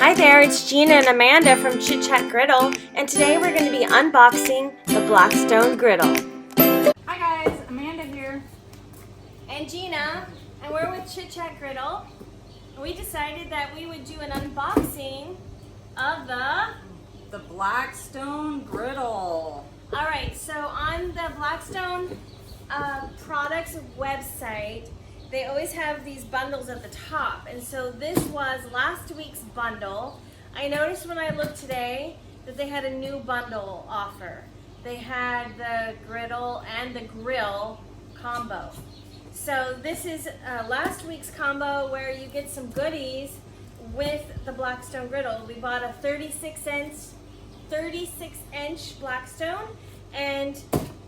Hi there, it's Gina and Amanda from Chit Chat Griddle, and today we're going to be unboxing the Blackstone Griddle. Hi guys, Amanda here. And Gina, and we're with Chit Chat Griddle. And we decided that we would do an unboxing of The Blackstone Griddle. Alright, so on the Blackstone products website, they always have these bundles at the top, and so this was last week's bundle. I noticed when I looked today that they had a new bundle offer. They had the griddle and the grill combo. So this is last week's combo where you get some goodies with the Blackstone Griddle. We bought a 36-inch Blackstone, and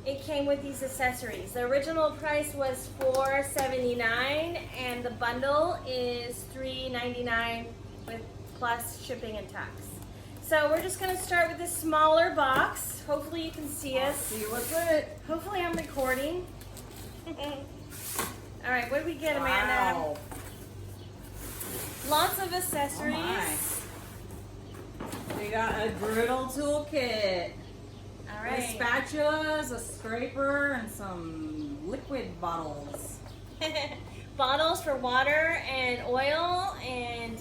it came with these accessories. The original price was $4.79, and the bundle is $3.99 with plus shipping and tax. So we're just going to start with this smaller box. Hopefully you can see us. See what's it. Hopefully I'm recording. All right, what did we get, Amanda? Wow. Lots of accessories. Oh we got a griddle toolkit. All right. With spatulas, a scraper, and some liquid bottles. Bottles for water and oil and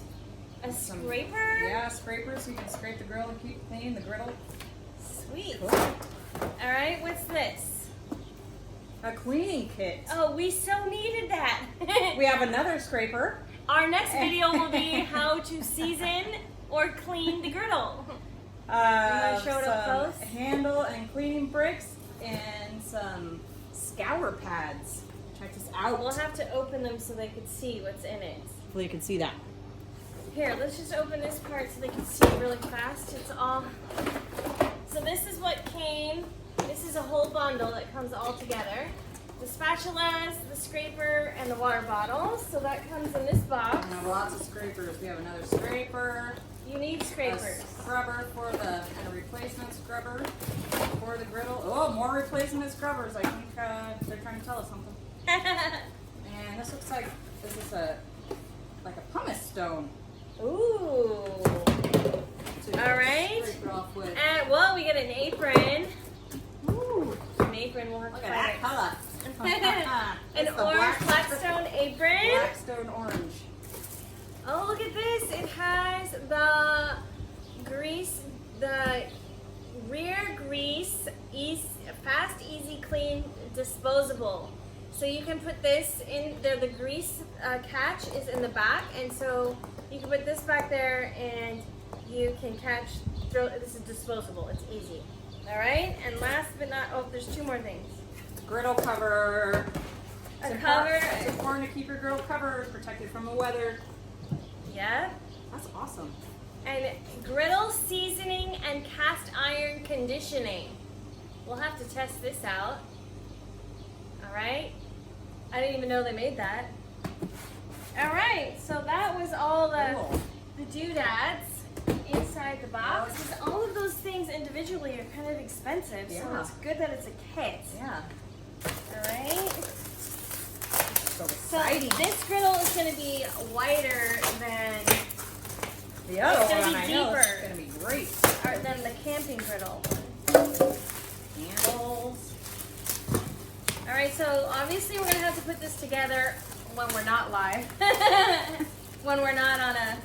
a scraper. Yeah, scraper so you can scrape the grill and keep clean the griddle. Sweet. Cool. All right, what's this? A cleaning kit. Oh, we so needed that. We have another scraper. Our next video will be how to season or clean the griddle. You want to show it up close? Handle and cleaning bricks and some scour pads. Check this out. We'll have to open them so they can see what's in it. Hopefully you can see that. Here, let's just open this part so they can see it really fast. It's all. So this is what came. This is a whole bundle that comes all together. The spatulas, the scraper, and the water bottles. So that comes in this box. We have lots of scrapers. We have another scraper. You need scrapers. A scrubber for and a replacement scrubber for the griddle. Oh, more replacement scrubbers. I think they're trying to tell us something. And this looks like this is like a pumice stone. Ooh. All right. Scrape it off with. And well, we get an apron. Ooh. An apron. We'll have Look to at that color. An orange Blackstone apron. Blackstone orange. Oh, look at this. It has the rear grease, fast, easy, clean, disposable. So you can put this in there. The grease catch is in the back, and so you can put this back there and you can this is disposable. It's easy. All right, and last but not, there's two more things. Griddle cover. A cover. It's important to keep your griddle covered, protected from the weather. Yeah. That's awesome. And griddle seasoning and cast iron conditioning. We'll have to test this out. All right. I didn't even know they made that. All right. So that was all the doodads inside the box. Because all of those things individually are kind of expensive, so it's good that it's a kit. Yeah. All right. So So this griddle is going to be wider than the other it's gonna one. be I know deeper. it's going to be great. than the camping griddle. Handles. All right, so obviously we're going to have to put this together when we're not live. When we're not on a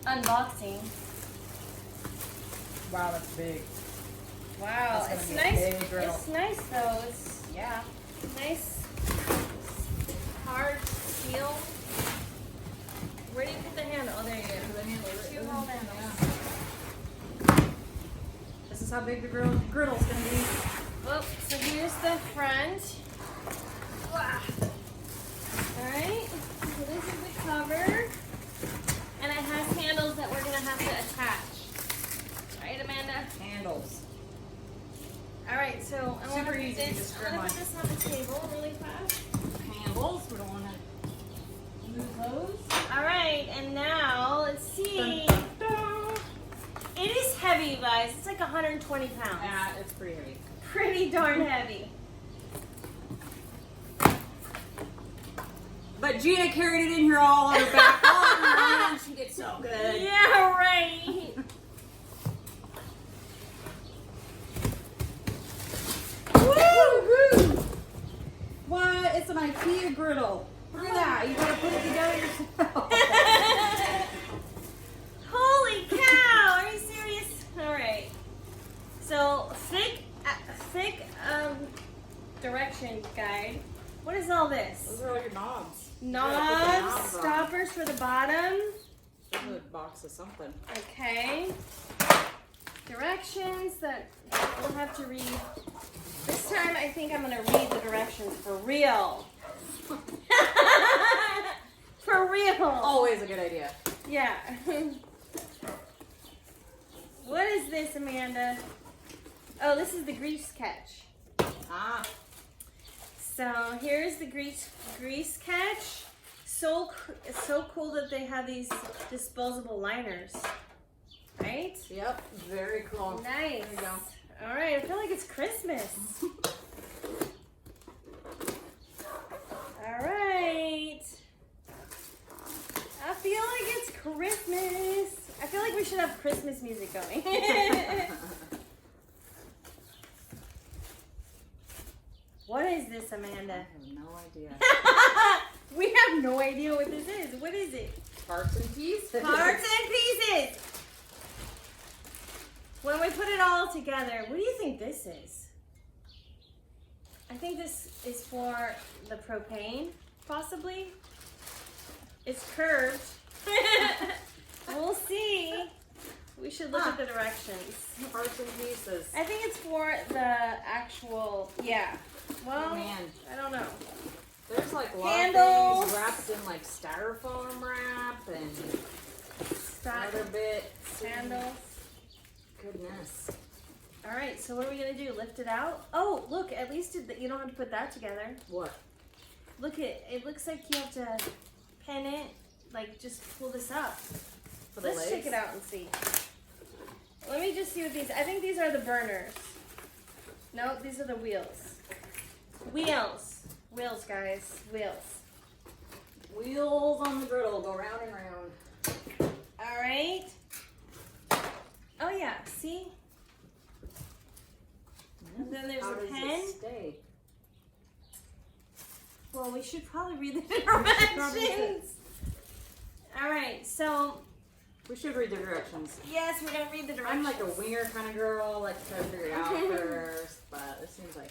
unboxing. Wow, that's big. Wow, That's it's gonna be a nice. big griddle. It's nice though. It's nice hard steel. Where do you put the handle? Oh, there you go. Two whole handles. This is how big the griddle's going to be. Oh, so here's the front. Wow. All right. So this is the cover, and it has handles that we're gonna have to attach. Right, Amanda? Handles. All right. So I want to Super put easy, this. just I'm gonna grab put this on the table really fast. Handles. We don't want to lose those. All right, and now let's see. Dun, dun, dun. It is heavy, you guys. It's like 120 pounds. Yeah, it's pretty heavy. Pretty darn heavy. But Gina carried it in here all on her back. All on her own. She it so good. Yeah, right. Woo-hoo! What? It's an IKEA griddle. Look at that. You gotta put it together yourself. Holy cow! Are you serious? All right. So thick direction guide. What is all this? Those are all your knobs. Knobs, stoppers for the bottom. This is a box of something. Okay. Directions that we'll have to read. This time I think I'm gonna read the directions for real. For real. Always a good idea. Yeah. What is this, Amanda? Oh, this is the grease catch. Ah. So here's the grease catch. It's so cool that they have these disposable liners, right? Yep. Very cool. Nice. There you go. All right, I feel like it's Christmas. All right. I feel like it's Christmas. I feel like we should have Christmas music going. What is this, Amanda? I have no idea. We have no idea what this is. What is it? Parts and pieces. Parts and pieces. When we put it all together, what do you think this is? I think this is for the propane, possibly. It's curved. We'll see. We should look at the directions. Parts and pieces. I think it's for the actual, yeah. Well, Oh, man. I don't know. There's like a lot Candles. of things wrapped in like styrofoam wrap and other bits. Sandals. Goodness. All right, so what are we gonna do? Lift it out? Oh, look! At least you don't have to put that together. What? Look it looks like you have to pin it. Like just pull this up. For the Let's legs? check it out and see. Let me just see what these. I think these are the burners. No, these are the wheels. Wheels, guys. Wheels. Wheels on the griddle go round and round. All right. Oh yeah. See. And then there's How a does pen. it stay? Well, we should probably read the Probably directions. All right, so We should read the directions. yes, we're gonna read the directions. I'm like a winger kind of girl, like to try to figure it out first, but it seems like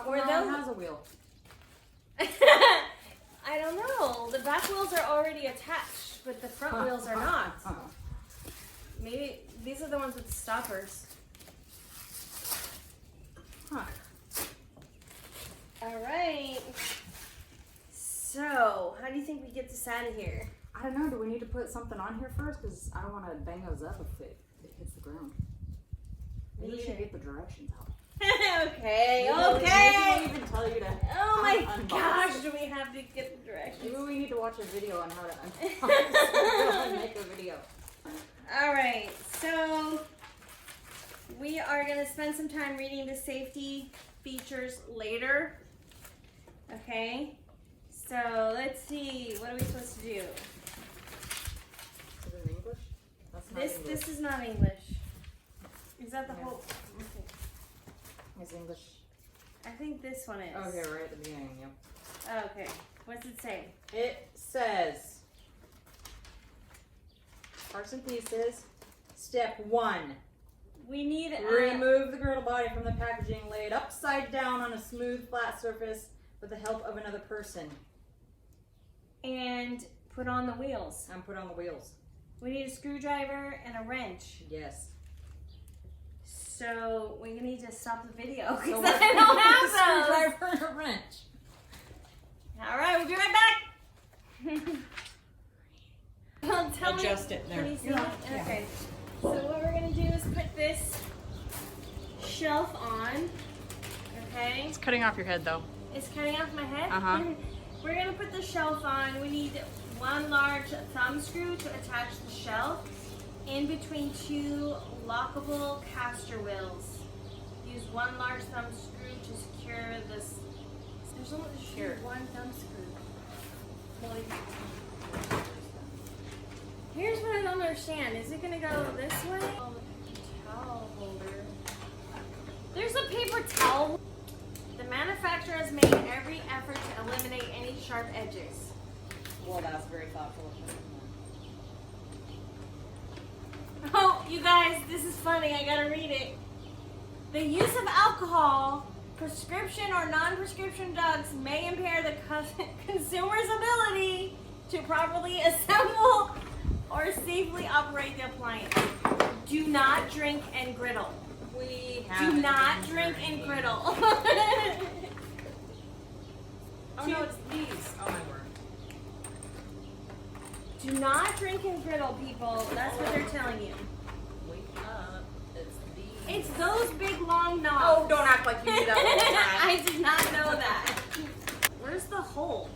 Or no those- one has a wheel. I don't know. The back wheels are already attached, but the front wheels are not. Maybe these are the ones with the stoppers. Huh. All right. So, how do you think we get this out of here? I don't know. Do we need to put something on here first? Because I don't want to bang those up if it hits the ground. Maybe we should get the directions out. Okay, Maybe okay. we even tell you to. Oh my unbox. gosh, do we have to get the directions? Maybe we need to watch a video on how to unbox and make a video. All right, so we are going to spend some time reading the safety features later. Okay, so let's see, what are we supposed to do? Is it in English? That's not English. This is not English. Is that the Yeah. whole? It's English. I think this one is. Okay, right at the beginning, yep. Okay, what's it say? It says, parts and pieces, step 1. We need Remove the griddle body from the packaging, lay it upside down on a smooth, flat surface with the help of another person, and put on the wheels. and put on the wheels. We need a screwdriver and a wrench. Yes. So we need to stop the video So because what- I don't have those. screwdriver and a wrench. All right, we'll be right back. Well, tell Adjust me, it there. Can you see Yeah. it? Okay. So what we're gonna do is put this shelf on. Okay. It's cutting off your head though. It's cutting off my head. Uh-huh. We're gonna put the shelf on. We need one large thumb screw to attach the shelf in between 2 lockable caster wheels. Use one large thumb screw to secure this. There's only Here. one thumb screw. Here's what I don't understand. Is it gonna go this way? Oh, the towel holder. There's a paper towel. The manufacturer has made every effort to eliminate any sharp edges. Well, that's very thoughtful of them. Oh, you guys, this is funny. I gotta read it. The use of alcohol, prescription or non-prescription drugs may impair the consumer's ability to properly assemble or safely operate the appliance. Do not drink and griddle. We Do not drink and griddle. Oh no, it's these. Oh my word. Do not drink and griddle, people. That's what they're telling you. Wake up. It's these. It's those big long knobs. Oh, don't act like you knew that all the time. I did not know that. Where's the hole?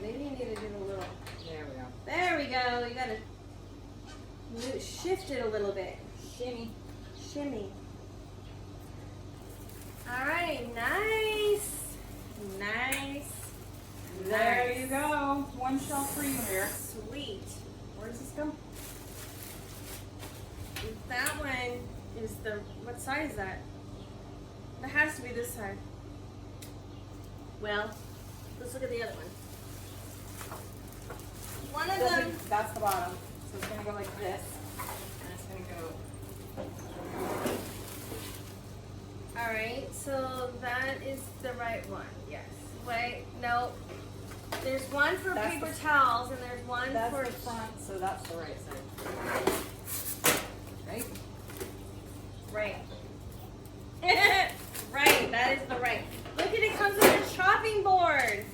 Maybe you need to do a little. There we go. There we go. You gotta shift it a little bit. Shimmy. Shimmy. All right, nice. Nice. There you go. One shelf for you here. Sweet. Where does this go? That one is the, what side is that? That has to be this side. Well, let's look at the other one. One of them. That's the bottom. So it's going to go like this. And it's going to go. All right, so that is the right one. Yes. Wait, no. There's one for That's paper the- towels, and there's one That's for the front, so that's the right side. Right? right. Right, that is the right. Look at it, comes with a chopping board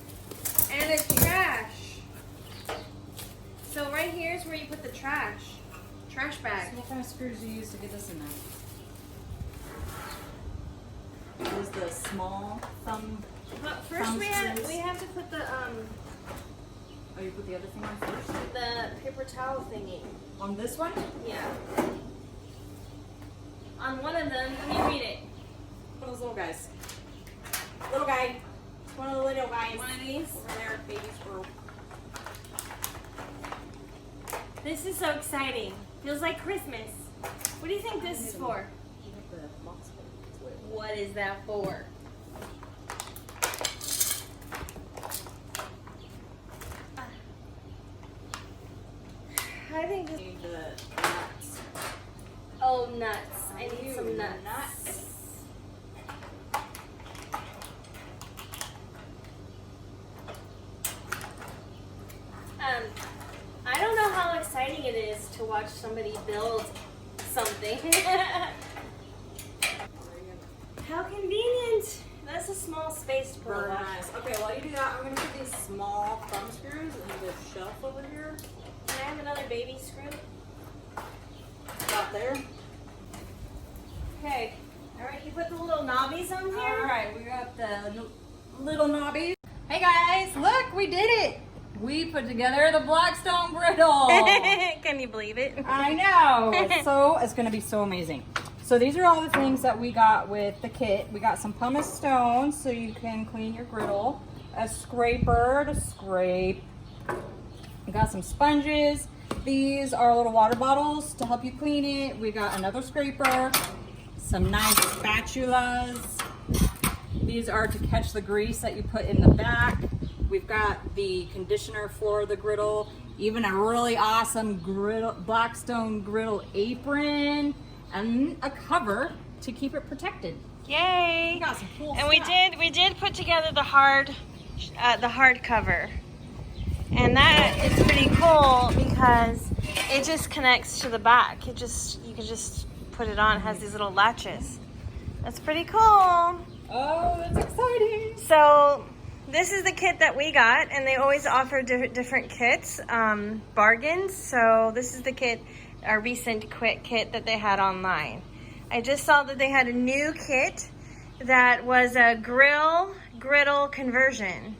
and a trash. So right here is where you put the trash bag. So what kind of screws do you use to get this in there? Is the small thumb. But first Thumb we screws. have to put the Oh, you put the other thing on first? paper towel thingy. On this one? Yeah. On one of them, let me read it. One of those little guys. Little guy. It's one of the little guys. One of these. Over there, baby squirrel. This is so exciting. Feels like Christmas. What do you think this is for? You have the box for it. What is that for? I think this. Need the nuts. Oh, nuts. I need some nuts. I don't know how exciting it is to watch somebody build something. How convenient. That's a small space to put Very a lot. nice. Okay, while you do that, I'm going to put these small thumb screws in the shelf over here. Can I have another baby screw? About there. Okay. All right, you put the little knobbies on here. All right, we got the little knobbies. Hey guys, look, we did it. We put together the Blackstone Griddle. Can you believe it? I know. It's going to be so amazing. So these are all the things that we got with the kit. We got some pumice stones so you can clean your griddle, a scraper to scrape. We got some sponges. These are little water bottles to help you clean it. We got another scraper, some nice spatulas. These are to catch the grease that you put in the back. We've got the conditioner for the griddle, even a really awesome Blackstone Griddle apron, and a cover to keep it protected. Yay! We got some cool And stuff. we did put together the hard cover, and that is pretty cool because it just connects to the back. You can just put it on. It has these little latches. That's pretty cool. Oh, that's exciting. So this is the kit that we got, and they always offer different kits, bargains. So this is the kit, our recent quick kit that they had online. I just saw that they had a new kit that was a griddle conversion.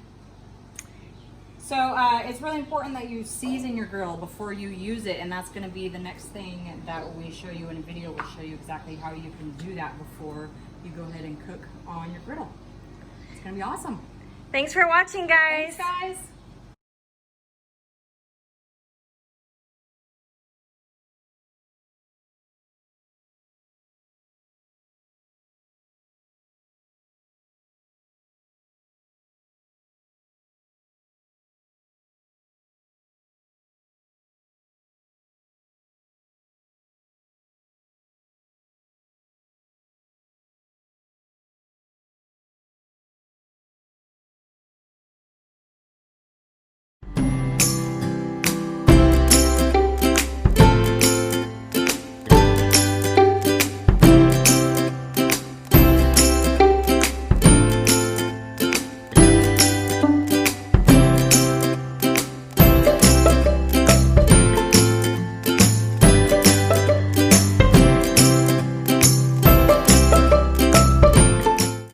So it's really important that you season your grill before you use it, and that's going to be the next thing that we show you in a video. We'll show you exactly how you can do that before you go ahead and cook on your griddle. gonna be awesome. Thanks for watching, guys. Thanks, guys.